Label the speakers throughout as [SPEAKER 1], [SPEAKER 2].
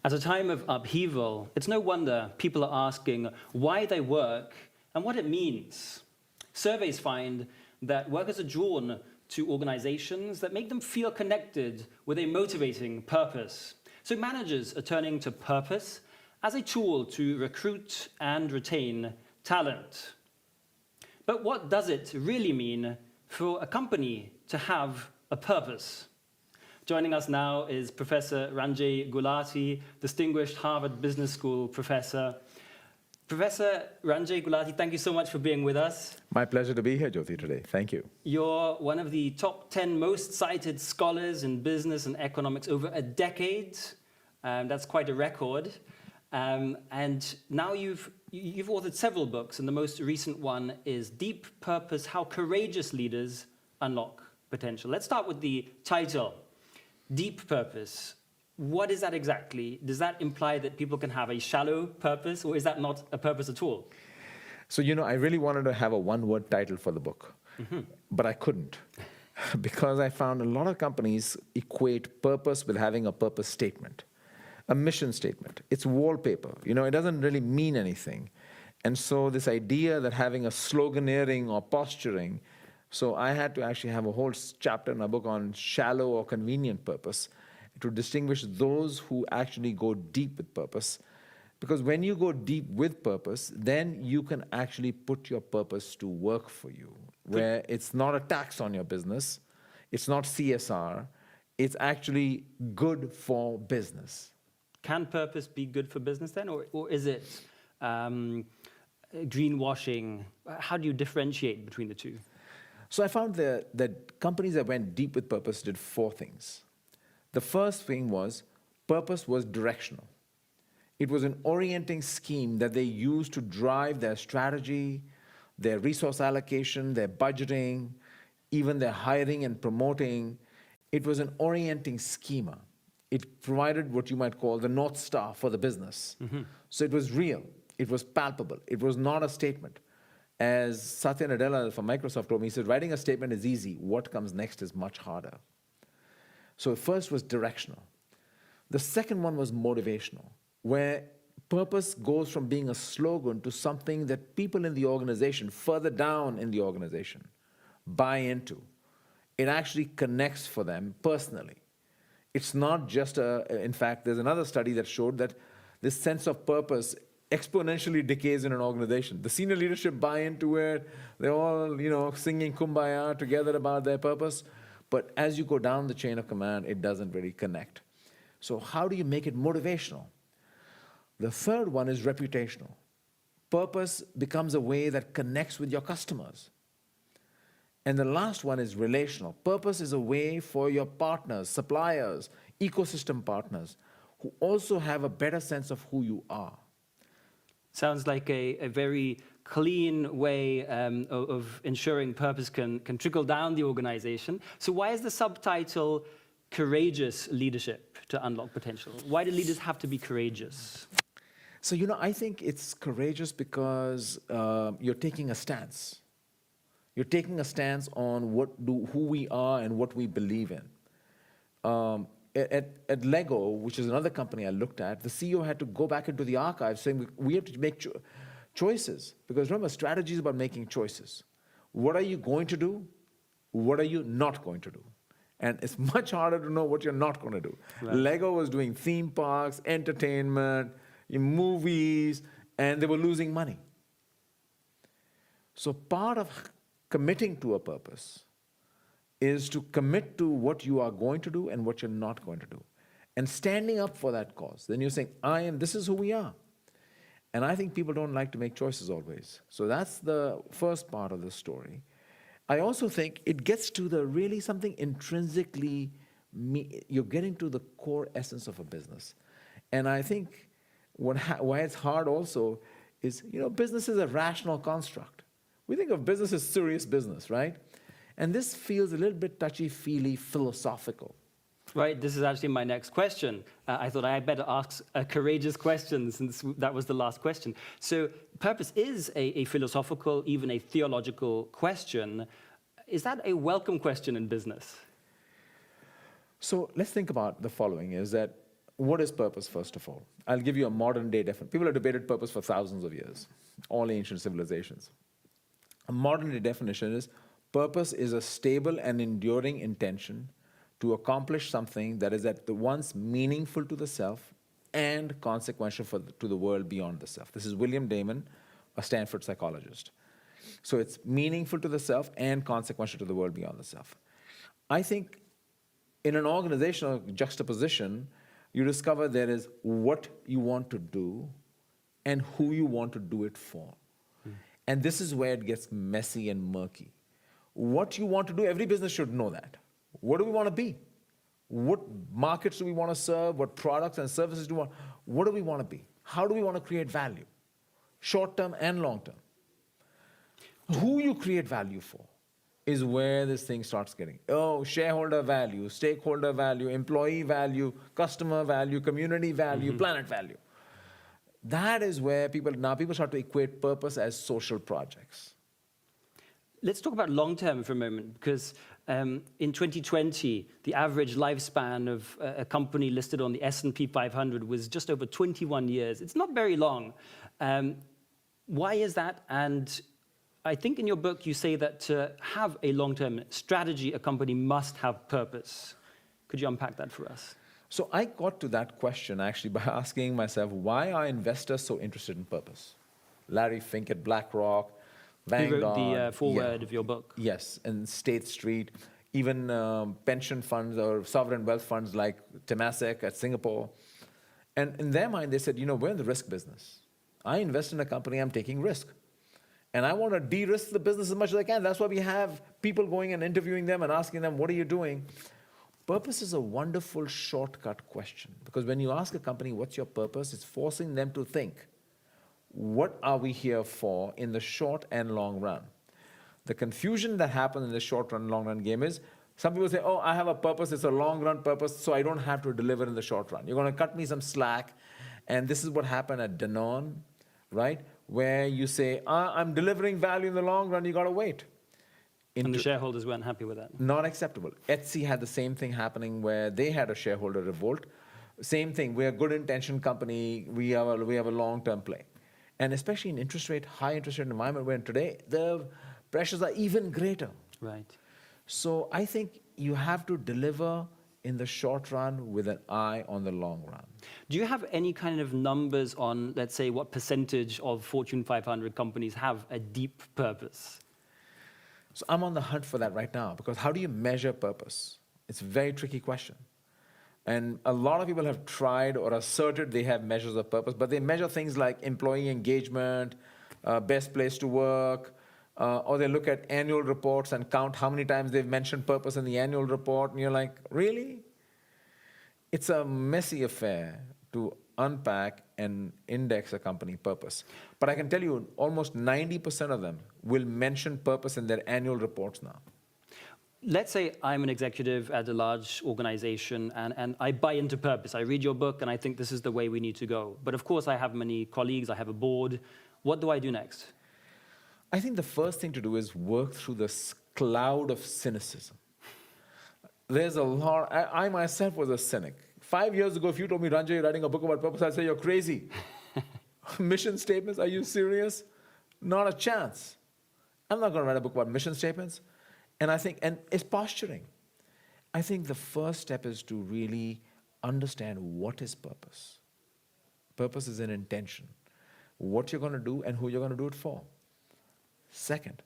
[SPEAKER 1] At a time of upheaval, it's no wonder people are asking why they work and what it means. Surveys find that workers are drawn to organizations that make them feel connected with a motivating purpose. So managers are turning to purpose as a tool to recruit and retain talent. But what does it really mean for a company to have a purpose? Joining us now is Professor Ranjay Gulati, distinguished Harvard Business School professor. Professor Ranjay Gulati, thank you so much for being with us.
[SPEAKER 2] My pleasure to be here, Jyoti, today. Thank you.
[SPEAKER 1] You're one of the top 10 most cited scholars in business and economics over a decade. That's quite a record. And now you've authored several books, and the most recent one is Deep Purpose: How Courageous Leaders Unlock Potential. Let's start with the title. Deep purpose. What is that exactly? Does that imply that people can have a shallow purpose, or is that not a purpose at all?
[SPEAKER 2] So, I really wanted to have a one-word title for the book, but I couldn't because I found a lot of companies equate purpose with having a purpose statement, a mission statement. It's wallpaper. It doesn't really mean anything. And so this idea that having a sloganeering or posturing, so I had to actually have a whole chapter in my book on shallow or convenient purpose to distinguish those who actually go deep with purpose. Because when you go deep with purpose, then you can actually put your purpose to work for you, where it's not a tax on your business, it's not CSR, it's actually good for business.
[SPEAKER 1] Can purpose be good for business then, or is it greenwashing? How do you differentiate between the two?
[SPEAKER 2] So I found that companies that went deep with purpose did four things. The first thing was purpose was directional. It was an orienting scheme that they used to drive their strategy, their resource allocation, their budgeting, even their hiring and promoting. It was an orienting schema. It provided what you might call the North Star for the business. So it was real. It was palpable. It was not a statement. As Satya Nadella from Microsoft told me, he said, writing a statement is easy. What comes next is much harder. So the first was directional. The second one was motivational, where purpose goes from being a slogan to something that people in the organization, further down in the organization, buy into. It actually connects for them personally. It's not just in fact, there's another study that showed that this sense of purpose exponentially decays in an organization. The senior leadership buy into it. They're all, singing Kumbaya together about their purpose. But as you go down the chain of command, it doesn't really connect. So how do you make it motivational? The third one is reputational. Purpose becomes a way that connects with your customers. And the last one is relational. Purpose is a way for your partners, suppliers, ecosystem partners, who also have a better sense of who you are.
[SPEAKER 1] Sounds like a very clean way of ensuring purpose can trickle down the organization. So why is the subtitle Courageous Leadership to Unlock Potential? Why do leaders have to be courageous?
[SPEAKER 2] So, I think it's courageous because you're taking a stance. You're taking a stance on who we are and what we believe in. At Lego, which is another company I looked at, the CEO had to go back into the archives saying, we have to make choices. Because remember, strategy is about making choices. What are you going to do? What are you not going to do? And it's much harder to know what you're not going to do. Right. Lego was doing theme parks, entertainment, movies, and they were losing money. So part of committing to a purpose is to commit to what you are going to do and what you're not going to do. And standing up for that cause. Then you're saying, this is who we are. And I think people don't like to make choices always. So that's the first part of the story. I also think it gets to really something intrinsically, you're getting to the core essence of a business. And I think why it's hard also is, business is a rational construct. We think of business as serious business, right? And this feels a little bit touchy-feely, philosophical.
[SPEAKER 1] Right, this is actually my next question. I thought I had better ask a courageous question since that was the last question. So purpose is a philosophical, even a theological question. Is that a welcome question in business?
[SPEAKER 2] So let's think about the following, is that What is purpose, first of all? I'll give you a modern day definition. People have debated purpose for thousands of years, all ancient civilizations. A modern day definition is purpose is a stable and enduring intention to accomplish something that is at once meaningful to the self and consequential to the world beyond the self. This is William Damon, a Stanford psychologist. So it's meaningful to the self and consequential to the world beyond the self. I think in an organizational juxtaposition, you discover there is what you want to do and who you want to do it for. And this is where it gets messy and murky. What you want to do, every business should know that. What do we want to be? What markets do we want to serve? What products and services do we want? What do we want to be? How do we want to create value? Short term and long term. Who you create value for is where this thing starts getting. Oh, shareholder value, stakeholder value, employee value, customer value, community value, planet value. That is where people start to equate purpose as social projects.
[SPEAKER 1] Let's talk about long-term for a moment, because in 2020, the average lifespan of a company listed on the S&P 500 was just over 21 years. It's not very long. Why is that? And I think in your book you say that to have a long-term strategy, a company must have purpose. Could you unpack that for us?
[SPEAKER 2] So I got to that question actually by asking myself, why are investors so interested in purpose? Larry Fink at BlackRock, Vanguard.
[SPEAKER 1] Who wrote the foreword of your book?
[SPEAKER 2] Yes, and State Street, even pension funds or sovereign wealth funds like Temasek at Singapore. And in their mind, they said, we're in the risk business. I invest in a company, I'm taking risk. And I want to de-risk the business as much as I can. That's why we have people going and interviewing them and asking them, what are you doing? Purpose is a wonderful shortcut question, because when you ask a company, what's your purpose, it's forcing them to think, what are we here for in the short and long run? The confusion that happens in the short run, long run game is, some people say, oh, I have a purpose, it's a long run purpose, so I don't have to deliver in the short run. You're going to cut me some slack. And this is what happened at Danone, right? Where you say, I'm delivering value in the long run, you got to wait.
[SPEAKER 1] And the shareholders weren't happy with that.
[SPEAKER 2] Not acceptable. Etsy had the same thing happening where they had a shareholder revolt. Same thing, we're a good intention company, we have a long-term play. And especially in high interest rate environment where today the pressures are even greater.
[SPEAKER 1] Right.
[SPEAKER 2] So I think you have to deliver in the short run with an eye on the long run.
[SPEAKER 1] Do you have any kind of numbers on, let's say, what percentage of Fortune 500 companies have a deep purpose?
[SPEAKER 2] So I'm on the hunt for that right now, because how do you measure purpose? It's a very tricky question. And a lot of people have tried or asserted they have measures of purpose, but they measure things like employee engagement, best place to work, or they look at annual reports and count how many times they've mentioned purpose in the annual report, and you're like, really? It's a messy affair to unpack and index a company purpose. But I can tell you, almost 90% of them will mention purpose in their annual reports now.
[SPEAKER 1] Let's say I'm an executive at a large organization and I buy into purpose. I read your book and I think this is the way we need to go. But of course I have many colleagues, I have a board. What do I do next?
[SPEAKER 2] I think the first thing to do is work through this cloud of cynicism. There's a lot, I myself was a cynic. 5 years ago, if you told me, Ranjay, you're writing a book about purpose, I'd say you're crazy. Mission statements, are you serious? Not a chance. I'm not going to write a book about mission statements. And I think, and it's posturing. I think the first step is to really understand what is purpose. Purpose is an intention. What you're going to do and who you're going to do it for. Second,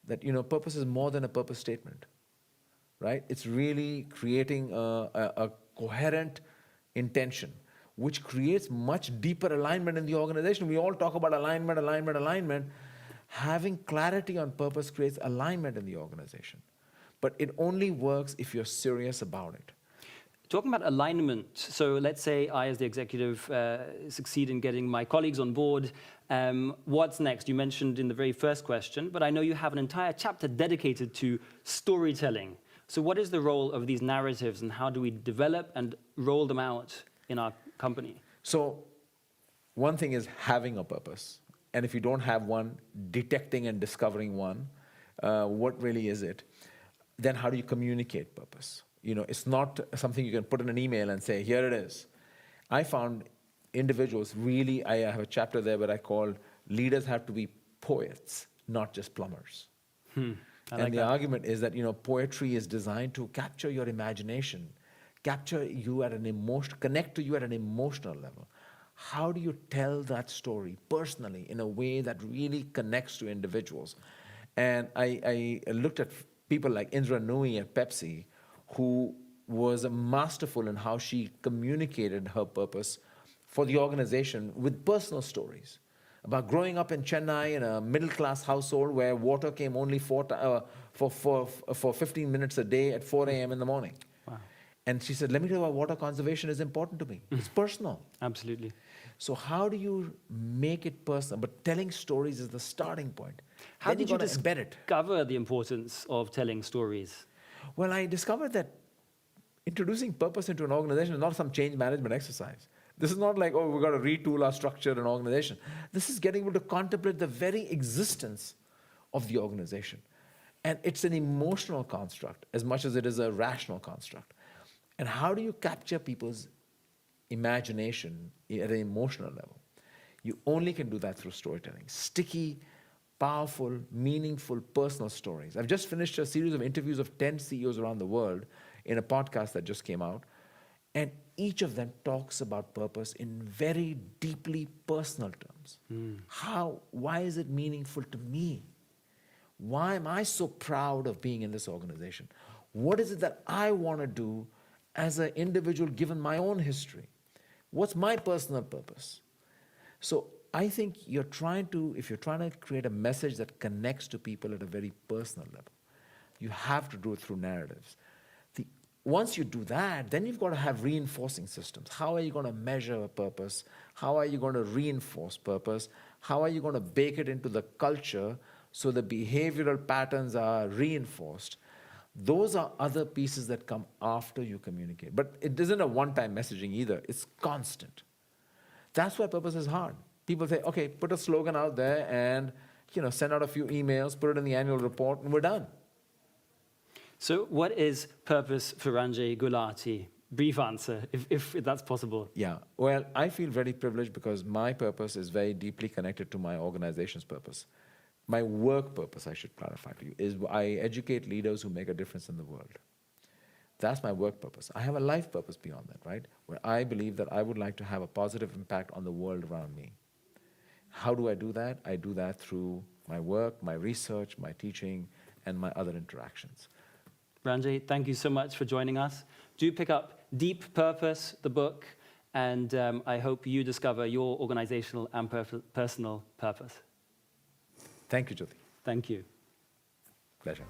[SPEAKER 2] that, purpose is more than a purpose statement, right? It's really creating a coherent intention, which creates much deeper alignment in the organization. We all talk about alignment, alignment, alignment. Having clarity on purpose creates alignment in the organization. But it only works if you're serious about it.
[SPEAKER 1] Talking about alignment, so let's say I, as the executive, succeed in getting my colleagues on board. What's next? You mentioned in the very first question, but I know you have an entire chapter dedicated to storytelling. So what is the role of these narratives and how do we develop and roll them out in our company?
[SPEAKER 2] So one thing is having a purpose. And if you don't have one, detecting and discovering one, what really is it? Then how do you communicate purpose? It's not something you can put in an email and say, here it is. I found individuals really, I have a chapter there where I call leaders have to be poets, not just plumbers.
[SPEAKER 1] I
[SPEAKER 2] And
[SPEAKER 1] like
[SPEAKER 2] the
[SPEAKER 1] that.
[SPEAKER 2] argument is that, poetry is designed to capture your imagination, capture you at an emotion, connect to you at an emotional level. How do you tell that story personally in a way that really connects to individuals? And I looked at people like Indra Nooyi at Pepsi, who was masterful in how she communicated her purpose for the organization with personal stories about growing up in Chennai in a middle-class household where water came only for 15 minutes a day at 4 a.m. in the morning.
[SPEAKER 1] Wow.
[SPEAKER 2] And she said, let me tell you why water conservation is important to me. It's personal.
[SPEAKER 1] Absolutely.
[SPEAKER 2] So how do you make it personal? But telling stories is the starting point.
[SPEAKER 1] How
[SPEAKER 2] Then
[SPEAKER 1] did you
[SPEAKER 2] gotta embed it?
[SPEAKER 1] discover the importance of telling stories?
[SPEAKER 2] Well, I discovered that introducing purpose into an organization is not some change management exercise. This is not like, oh, we've got to retool our structure and organization. This is getting able to contemplate the very existence of the organization. And it's an emotional construct as much as it is a rational construct. And how do you capture people's imagination at an emotional level? You only can do that through storytelling. Sticky, powerful, meaningful, personal stories. I've just finished a series of interviews of 10 CEOs around the world in a podcast that just came out. And each of them talks about purpose in very deeply personal terms. Why is it meaningful to me? Why am I so proud of being in this organization? What is it that I want to do as an individual given my own history? What's my personal purpose? So I think if you're trying to create a message that connects to people at a very personal level, you have to do it through narratives. Once you do that, then you've got to have reinforcing systems. How are you going to measure a purpose? How are you going to reinforce purpose? How are you going to bake it into the culture so the behavioral patterns are reinforced? Those are other pieces that come after you communicate. But it isn't a one-time messaging either. It's constant. That's why purpose is hard. People say, okay, put a slogan out there and send out a few emails, put it in the annual report, and we're done.
[SPEAKER 1] So what is purpose for Ranjay Gulati? Brief answer, if that's possible.
[SPEAKER 2] Yeah, well, I feel very privileged because my purpose is very deeply connected to my organization's purpose. My work purpose, I should clarify to you, is I educate leaders who make a difference in the world. That's my work purpose. I have a life purpose beyond that, right? Where I believe that I would like to have a positive impact on the world around me. How do I do that? I do that through my work, my research, my teaching, and my other interactions.
[SPEAKER 1] Ranjay, thank you so much for joining us. Do pick up Deep Purpose, the book, and I hope you discover your organizational and personal purpose.
[SPEAKER 2] Thank you, Jyoti.
[SPEAKER 1] Thank you.
[SPEAKER 2] Pleasure.